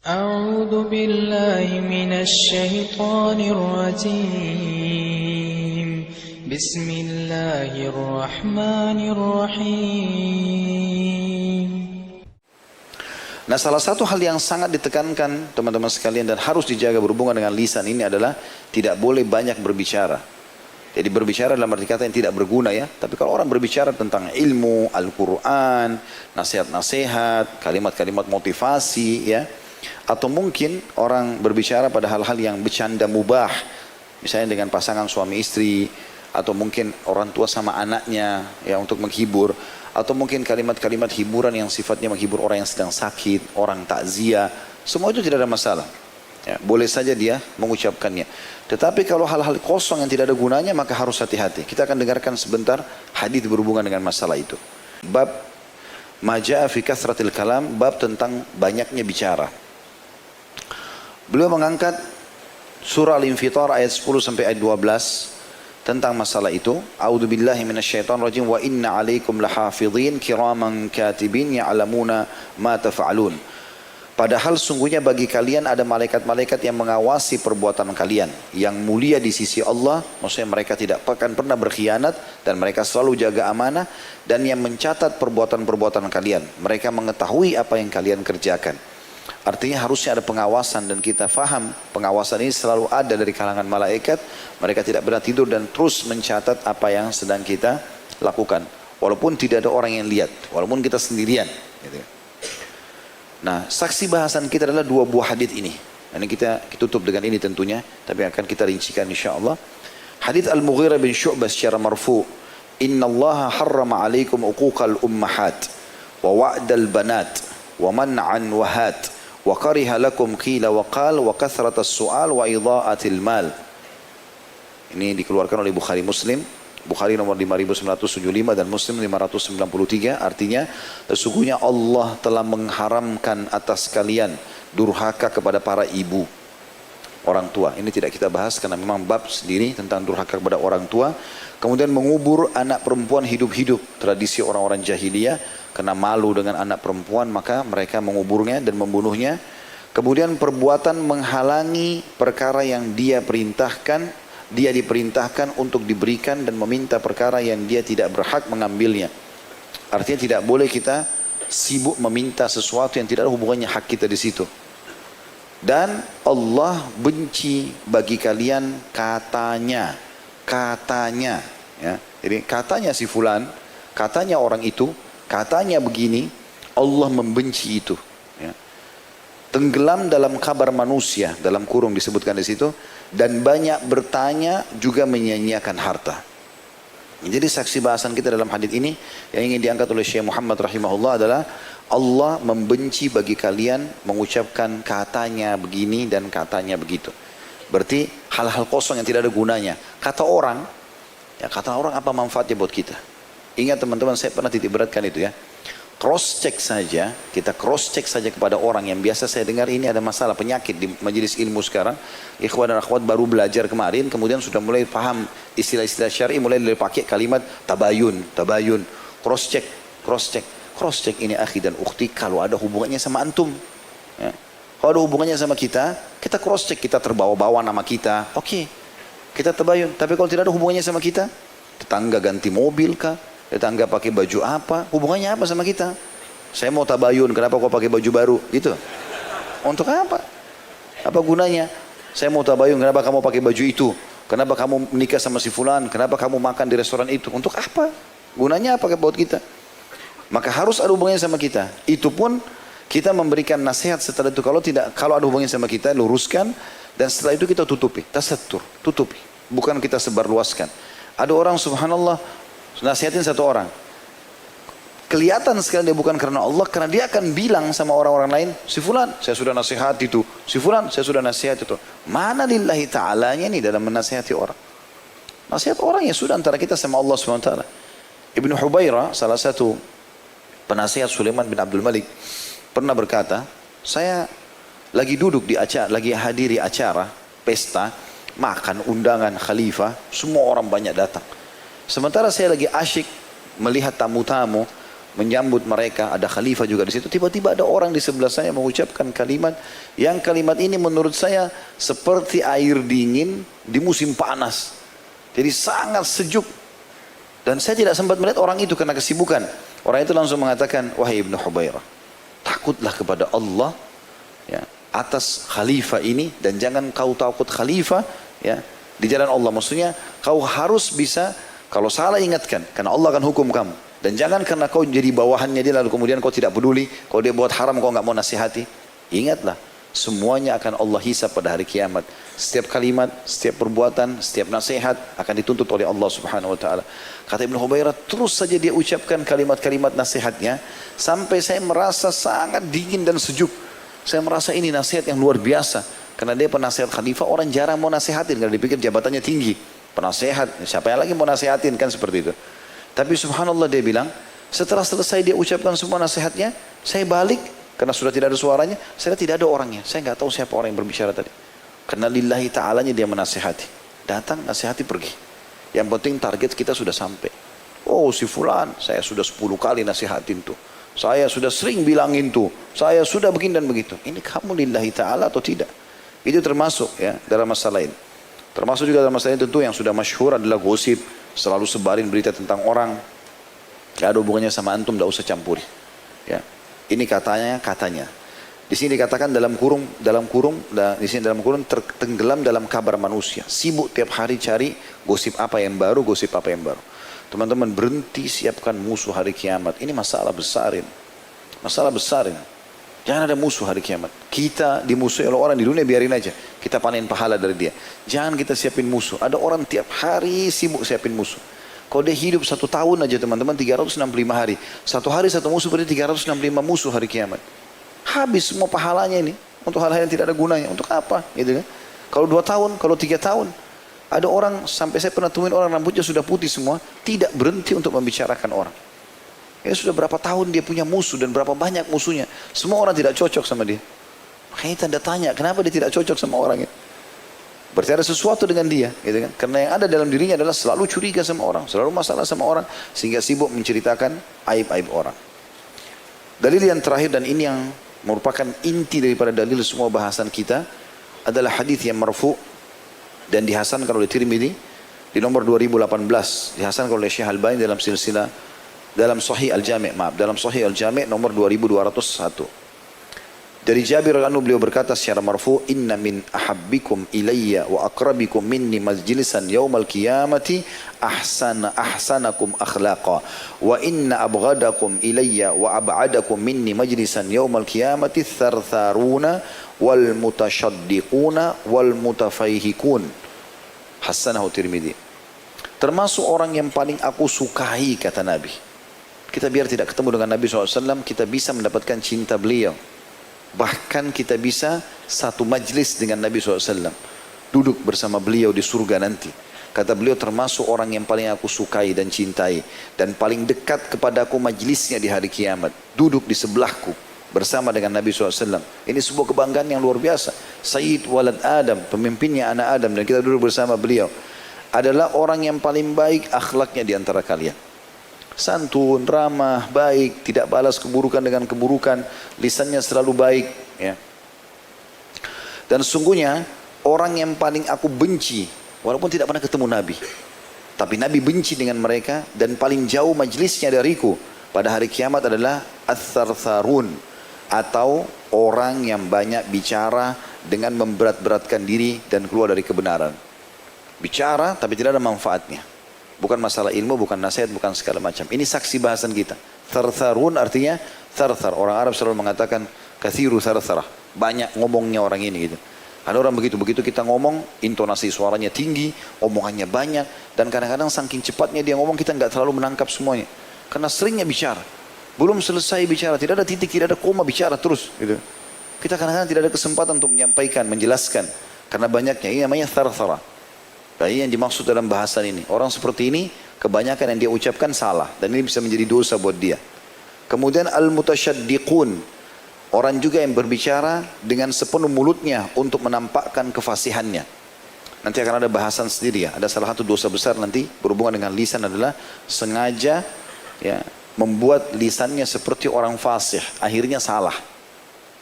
أعوذ بالله من الشيطان الرجيم بسم الله الرحمن الرحيم. Nah, salah satu hal yang sangat ditekankan teman-teman sekalian dan harus dijaga berhubungan dengan lisan ini adalah tidak boleh banyak berbicara. Jadi berbicara dalam arti kata yang tidak berguna ya. Tapi kalau orang berbicara tentang ilmu, Al-Quran, nasihat-nasihat, kalimat-kalimat motivasi ya. Atau mungkin orang berbicara pada hal-hal yang bercanda mubah. Misalnya dengan pasangan suami istri. Atau mungkin orang tua sama anaknya ya untuk menghibur. Atau mungkin kalimat-kalimat hiburan yang sifatnya menghibur orang yang sedang sakit, orang takziah. Semua itu tidak ada masalah. Ya, boleh saja dia mengucapkannya. Tetapi kalau hal-hal kosong yang tidak ada gunanya maka harus hati-hati. Kita akan dengarkan sebentar hadis berhubungan dengan masalah itu. Bab Maja'a fi kathratil kalam, bab tentang banyaknya bicara. Beliau mengangkat surah Al-Infitar ayat 10 sampai ayat 12 tentang masalah itu. A'udzubillahi minasyaitonir rajim wa inna 'alaikum lahafidhin kiraman katibin ya'lamuna ma taf'alun. Padahal sungguhnya bagi kalian ada malaikat-malaikat yang mengawasi perbuatan kalian yang mulia di sisi Allah, maksudnya mereka tidak akan pernah berkhianat dan mereka selalu jaga amanah, dan yang mencatat perbuatan-perbuatan kalian. Mereka mengetahui apa yang kalian kerjakan. Artinya harusnya ada pengawasan, dan kita faham pengawasan ini selalu ada dari kalangan malaikat. Mereka tidak pernah tidur dan terus mencatat apa yang sedang kita lakukan. Walaupun tidak ada orang yang lihat, walaupun kita sendirian. Gitu. Nah, saksi bahasan kita adalah dua buah hadis ini. Ini kita tutup dengan ini tentunya, tapi akan kita rincikan insyaAllah. Hadis Al-Mughirah bin Syu'bah secara marfu. Inna Allah harrama alaikum uquqal ummahat wa wa'dal banat wa man'an wahat wa kariha lakum qila wa qal wa kathratas su'al wa idha'atil mal. Ini dikeluarkan oleh Bukhari Muslim. Bukhari nomor 5975 dan Muslim 593. Artinya sesungguhnya Allah telah mengharamkan atas kalian durhaka kepada para ibu, orang tua. Ini tidak kita bahas karena memang bab sendiri tentang durhaka kepada orang tua. Kemudian mengubur anak perempuan hidup-hidup, tradisi orang-orang jahiliyah, karena malu dengan anak perempuan maka mereka menguburnya dan membunuhnya. Kemudian perbuatan menghalangi perkara yang dia diperintahkan untuk diberikan, dan meminta perkara yang dia tidak berhak mengambilnya. Artinya tidak boleh kita sibuk meminta sesuatu yang tidak ada hubungannya hak kita di situ. Dan Allah benci bagi kalian katanya ya. Jadi katanya si fulan, katanya orang itu, katanya begini, Allah membenci itu ya. Tenggelam dalam kabar manusia, dalam kurung disebutkan di situ, dan banyak bertanya juga menyia-nyiakan harta. Jadi saksi bahasan kita dalam hadis ini yang ingin diangkat oleh Syekh Muhammad rahimahullah adalah Allah membenci bagi kalian mengucapkan katanya begini dan katanya begitu. Berarti hal-hal kosong yang tidak ada gunanya. Kata orang apa manfaatnya buat kita? Ingat teman-teman, saya pernah titik beratkan itu ya. Cross check saja kepada orang yang biasa saya dengar ini ada masalah penyakit di majelis ilmu sekarang. Ikhwan dan akhwat baru belajar kemarin, kemudian sudah mulai paham istilah-istilah syar'i, mulai dari pakai kalimat tabayun, cross check ini akhi dan ukhti kalau ada hubungannya sama antum. Ya. Kalau ada hubungannya sama kita cross check, kita terbawa-bawa nama kita, oke, kita tabayun. Tapi kalau tidak ada hubungannya sama kita, tetangga ganti mobil kah? Tetangga pakai baju apa? Hubungannya apa sama kita? Saya mau tabayun, kenapa kau pakai baju baru? Gitu. Untuk apa? Apa gunanya? Saya mau tabayun, kenapa kamu pakai baju itu? Kenapa kamu menikah sama si fulan? Kenapa kamu makan di restoran itu? Untuk apa? Gunanya apa buat kita? Maka harus ada hubungannya sama kita. Itu pun kita memberikan nasihat setelah itu. Kalau ada hubungannya sama kita, luruskan. Dan setelah itu kita tutupi. Tasattur, tutupi. Bukan kita sebarluaskan. Ada orang subhanallah, nasihatin satu orang, kelihatan sekali dia bukan karena Allah, karena dia akan bilang sama orang-orang lain, si fulan saya sudah nasihat itu, si fulan saya sudah nasihat itu. Mana lillahi ta'alanya ini dalam menasihati orang? Nasihat orang ya sudah antara kita sama Allah SWT. Ibnu Hubairah, salah satu penasihat Sulaiman bin Abdul Malik, pernah berkata, saya lagi duduk di acara, lagi hadiri acara pesta, makan undangan khalifah, semua orang banyak datang. Sementara saya lagi asyik melihat tamu-tamu, menyambut mereka, ada khalifah juga di situ. Tiba-tiba ada orang di sebelah saya mengucapkan kalimat yang kalimat ini menurut saya seperti air dingin di musim panas. Jadi sangat sejuk. Dan saya tidak sempat melihat orang itu karena kesibukan. Orang itu langsung mengatakan, wahai Ibnu Hubairah, takutlah kepada Allah ya, atas khalifah ini, dan jangan kau takut khalifah ya, di jalan Allah. Maksudnya kau harus bisa, kalau salah ingatkan, karena Allah akan hukum kamu. Dan jangan karena kau jadi bawahannya dia lalu kemudian kau tidak peduli. Kalau dia buat haram kau nggak mau nasihati. Ingatlah, semuanya akan Allah hisab pada hari kiamat. Setiap kalimat, setiap perbuatan, setiap nasihat akan dituntut oleh Allah Subhanahu Wa Taala. Kata Ibnu Hubairah, terus saja dia ucapkan kalimat-kalimat nasihatnya sampai saya merasa sangat dingin dan sejuk. Saya merasa ini nasihat yang luar biasa. Karena dia penasehat khalifah, orang jarang mau nasihatin karena dipikir jabatannya tinggi. Penasehat, siapa yang lagi mau nasihatin, kan seperti itu. Tapi subhanallah dia bilang, setelah selesai dia ucapkan semua nasihatnya, saya balik, karena sudah tidak ada suaranya, saya tidak ada orangnya. Saya nggak tahu siapa orang yang berbicara tadi. Karena lillahi ta'alanya dia menasihati. Datang, nasihati, pergi. Yang penting target kita sudah sampai. Oh si fulan, saya sudah 10 kali nasihatin tuh. Saya sudah sering bilangin tuh. Saya sudah begini dan begitu. Ini kamu lillahi ta'ala atau tidak? Itu termasuk ya dalam masalah ini. Termasuk juga dalam masalah ini tentu yang sudah masyhur adalah gosip. Selalu sebarin berita tentang orang. Gak ada hubungannya sama antum, gak usah campuri. Ya. Ini katanya. Di sini dikatakan dalam kurung, di sini dalam kurung tenggelam dalam kabar manusia. Sibuk tiap hari cari gosip apa yang baru. Teman-teman berhenti siapkan musuh hari kiamat. Ini masalah besar ini. Masalah besar ini. Jangan ada musuh hari kiamat. Kita dimusuhi oleh orang di dunia, biarin aja. Kita panen pahala dari dia. Jangan kita siapin musuh. Ada orang tiap hari sibuk siapin musuh. Kalau dia hidup 1 tahun aja teman-teman, 365 hari. 1 hari 1 musuh, berarti 365 musuh hari kiamat. Habis semua pahalanya ini. Untuk hal-hal yang tidak ada gunanya. Untuk apa? Gitu kan? Kalau 2 tahun, kalau 3 tahun. Ada orang, sampai saya pernah temuin orang rambutnya sudah putih semua. Tidak berhenti untuk membicarakan orang. Ya sudah berapa tahun dia punya musuh dan berapa banyak musuhnya. Semua orang tidak cocok sama dia. Makanya tanda tanya, kenapa dia tidak cocok sama orang itu? Berarti ada sesuatu dengan dia. Gitu kan? Karena yang ada dalam dirinya adalah selalu curiga sama orang. Selalu masalah sama orang. Sehingga sibuk menceritakan aib-aib orang. Dalil yang terakhir dan ini yang merupakan inti daripada dalil semua bahasan kita. Adalah hadis yang marfu. Dan dihasankan oleh Tirmidzi. Di nomor 2018. Dihasankan oleh Syekh Albani dalam silsilah. Dalam Sahih Al-Jami', dalam Sahih Al-Jami' nomor 2201. Dari Jabir radhiyallahu anhu beliau berkata secara marfu, "Inna min ahabbikum ilayya wa aqrabikum minni majlisan yaumal qiyamati ahsanakum akhlaqa wa inna abghadakum ilayya wa ab'adakum minni majlisan yaumal qiyamati thartharuna wal mutashaddiquna wal mutafayhikun." Hasanahu Tirmidzi. Termasuk orang yang paling aku sukai, kata Nabi. Kita biar tidak ketemu dengan Nabi SAW, kita bisa mendapatkan cinta beliau. Bahkan kita bisa satu majlis dengan Nabi SAW. Duduk bersama beliau di surga nanti. Kata beliau, termasuk orang yang paling aku sukai dan cintai. Dan paling dekat kepadaku majlisnya di hari kiamat. Duduk di sebelahku bersama dengan Nabi SAW. Ini sebuah kebanggaan yang luar biasa. Sayyid Walad Adam, pemimpinnya anak Adam. Dan kita duduk bersama beliau. Adalah orang yang paling baik akhlaknya di antara kalian. Santun, ramah, baik, tidak balas keburukan dengan keburukan, lisannya selalu baik. Ya. Dan sungguhnya orang yang paling aku benci, walaupun tidak pernah ketemu Nabi, tapi Nabi benci dengan mereka dan paling jauh majlisnya dariku pada hari kiamat adalah ats-tsartsarun, atau orang yang banyak bicara dengan memberat-beratkan diri dan keluar dari kebenaran. Bicara tapi tidak ada manfaatnya. Bukan masalah ilmu, bukan nasihat, bukan segala macam. Ini saksi bahasan kita. Thartharun artinya tharthar. Orang Arab selalu mengatakan kathiru thartharah. Banyak ngomongnya orang ini gitu. Ada orang begitu kita ngomong, intonasi suaranya tinggi, omongannya banyak, dan kadang-kadang saking cepatnya dia ngomong kita nggak terlalu menangkap semuanya. Karena seringnya bicara. Belum selesai bicara, tidak ada titik, tidak ada koma, bicara terus gitu. Kita kadang-kadang tidak ada kesempatan untuk menyampaikan, menjelaskan. Karena banyaknya, ini namanya thartharah. Nah, ini yang dimaksud dalam bahasan ini. Orang seperti ini, kebanyakan yang dia ucapkan salah. Dan ini bisa menjadi dosa buat dia. Kemudian al-mutasyaddiqun. Orang juga yang berbicara dengan sepenuh mulutnya untuk menampakkan kefasihannya. Nanti akan ada bahasan sendiri ya. Ada salah satu dosa besar nanti berhubungan dengan lisan adalah sengaja ya, membuat lisannya seperti orang fasih, akhirnya salah.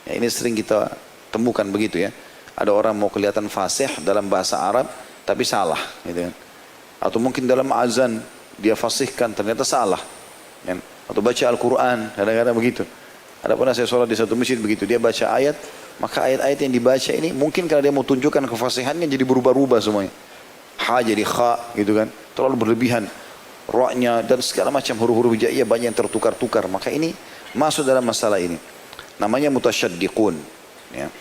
Ya, ini sering kita temukan begitu ya. Ada orang mau kelihatan fasih dalam bahasa Arab, tapi salah. Gitu kan. Atau mungkin dalam azan, dia fasihkan, ternyata salah. Ya. Atau baca Al-Quran, kadang-kadang begitu. Ada pernah saya sholat di satu masjid begitu, dia baca ayat, maka ayat-ayat yang dibaca ini, mungkin karena dia mau tunjukkan kefasihannya, jadi berubah-ubah semuanya. Ha jadi kha, gitu kan. Terlalu berlebihan. Ra-nya dan segala macam huruf-huruf hijaiyah banyak yang tertukar-tukar. Maka ini masuk dalam masalah ini. Namanya mutasyaddiqun. Ya.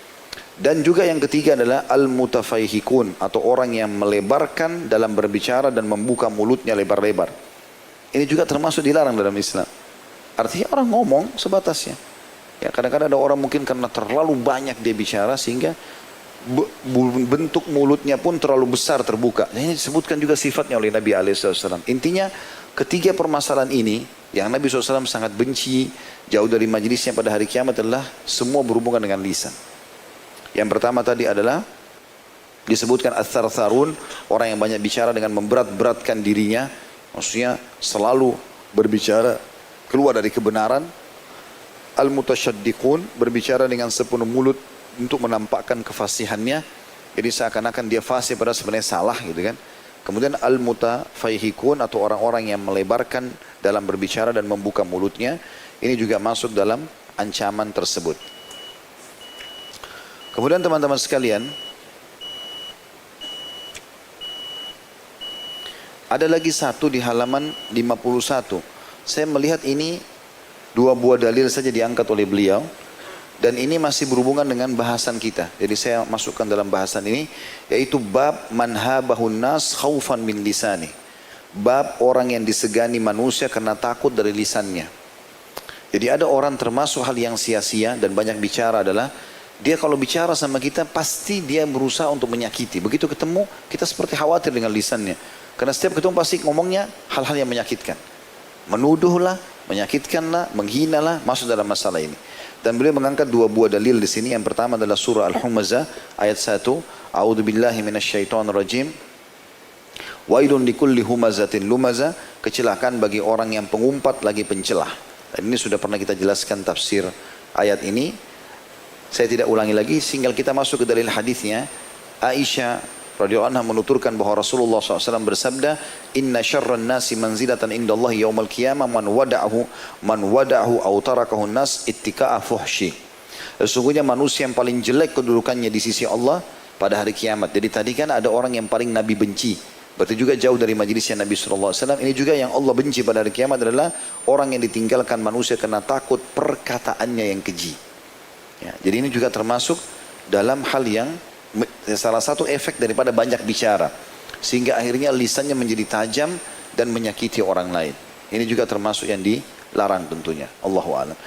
Dan juga yang ketiga adalah al-mutafayhikun, atau orang yang melebarkan dalam berbicara dan membuka mulutnya lebar-lebar. Ini juga termasuk dilarang dalam Islam. Artinya orang ngomong sebatasnya. Ya, kadang-kadang ada orang mungkin karena terlalu banyak dia bicara sehingga bentuk mulutnya pun terlalu besar terbuka. Ini disebutkan juga sifatnya oleh Nabi SAW. Intinya ketiga permasalahan ini yang Nabi SAW sangat benci, jauh dari majelisnya pada hari kiamat adalah semua berhubungan dengan lisan. Yang pertama tadi adalah disebutkan ats-tsartsarun, orang yang banyak bicara dengan memberat-beratkan dirinya, maksudnya selalu berbicara keluar dari kebenaran. Al-mutasyaddiqun, berbicara dengan sepenuh mulut untuk menampakkan kefasihannya, jadi seakan-akan dia fasih padahal sebenarnya salah gitu kan. Kemudian al-mutafayhikun, atau orang-orang yang melebarkan dalam berbicara dan membuka mulutnya, ini juga masuk dalam ancaman tersebut. Kemudian teman-teman sekalian, ada lagi satu di halaman 51. Saya melihat ini dua buah dalil saja diangkat oleh beliau, dan ini masih berhubungan dengan bahasan kita. Jadi saya masukkan dalam bahasan ini, yaitu bab manhabahun nas khaufan min lisani. Bab orang yang disegani manusia karena takut dari lisannya. Jadi ada orang termasuk hal yang sia-sia dan banyak bicara adalah, dia kalau bicara sama kita pasti dia berusaha untuk menyakiti. Begitu ketemu kita seperti khawatir dengan lisannya. Karena setiap ketemu pasti ngomongnya hal-hal yang menyakitkan. Menuduhlah, menyakitkanlah, menghinalah, masuk dalam masalah ini. Dan beliau mengangkat dua buah dalil di sini. Yang pertama adalah surah Al-Humazah ayat 1. A'udzubillahi minasyaitonirrajim. Wailun likulli humazatin lumazah. Kecelakaan bagi orang yang pengumpat lagi pencelah. Dan ini sudah pernah kita jelaskan tafsir ayat ini. Saya tidak ulangi lagi, sehingga kita masuk ke dalil hadisnya. Aisyah radhiyallahu anha menuturkan bahwa Rasulullah SAW bersabda, Inna syarran nasi manzilatan indallahi yaumal qiyamah man wada'ahu aw tarakahu nas ittika'a fuhshi. Sesungguhnya manusia yang paling jelek kedudukannya di sisi Allah pada hari kiamat. Jadi tadi kan ada orang yang paling Nabi benci, berarti juga jauh dari majelisnya Nabi SAW. Ini juga yang Allah benci pada hari kiamat adalah orang yang ditinggalkan manusia karena takut perkataannya yang keji. Ya, jadi ini juga termasuk dalam hal yang salah satu efek daripada banyak bicara, sehingga akhirnya lisannya menjadi tajam dan menyakiti orang lain. Ini juga termasuk yang dilarang tentunya. Allahu a'lam.